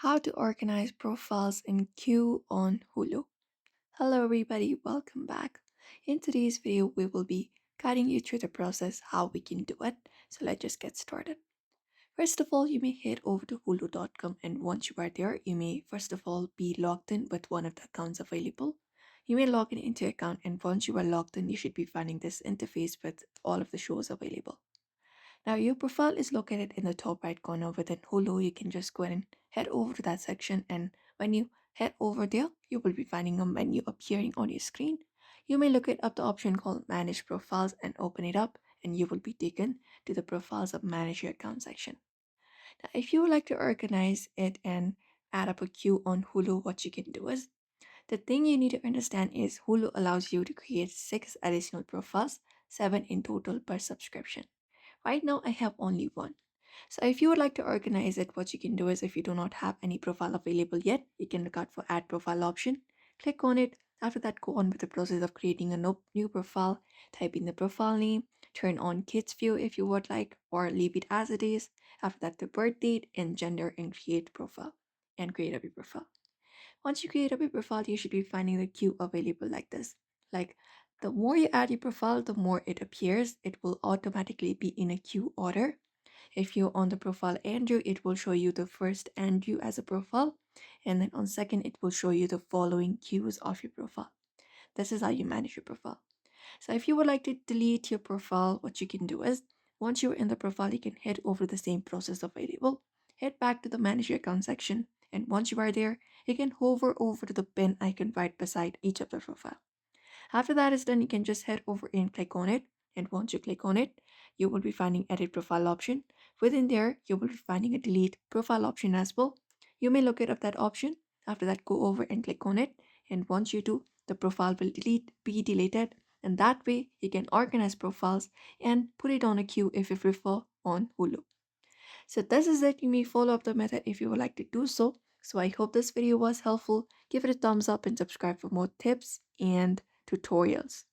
How to organize profiles in queue on Hulu. Hello everybody, welcome back. In today's video, we will be guiding you through the process how we can do it. So let's just get started. First of all, you may head over to hulu.com, and once you are there, you may first of all be logged in with one of the accounts available. You may log in into your account, and once you are logged in, you should be finding this interface with all of the shows available. Now, your profile is located in the top right corner within Hulu. You can just go ahead and head over to that section. And when you head over there, you will be finding a menu appearing on your screen. You may look at up the option called Manage Profiles and open it up, and you will be taken to the Profiles of Manage Your Account section. Now, if you would like to organize it and add up a queue on Hulu, what you can do is the thing you need to understand is Hulu allows you to create 6 additional profiles, 7 in total per subscription. Right now, I have only one. So if you would like to organize it, what you can do is if you do not have any profile available yet, you can look out for add profile option. Click on it. After that, go on with the process of creating a new profile. Type in the profile name, turn on kids view if you would like, or leave it as it is. After that, the birth date and gender and create profile and create a profile. Once you create a profile, you should be finding the queue available like this. Like the more you add your profile, the more it appears. It will automatically be in a queue order. If you're on the profile Andrew, it will show you the first Andrew as a profile. And then on second, it will show you the following queues of your profile. This is how you manage your profile. So if you would like to delete your profile, what you can do is once you're in the profile, you can head over the same process available. Head back to the manage your account section. And once you are there, you can hover over to the pin icon right beside each of the profile. After that is done, you can just head over and click on it. And once you click on it, you will be finding edit profile option. Within there, you will be finding a delete profile option as well. You may look it up that option. After that, go over and click on it. And once you do, the profile will be deleted. And that way, you can organize profiles and put it on a queue if you prefer on Hulu. So this is it. You may follow up the method if you would like to do so. So I hope this video was helpful. Give it a thumbs up and subscribe for more tips and tutorials.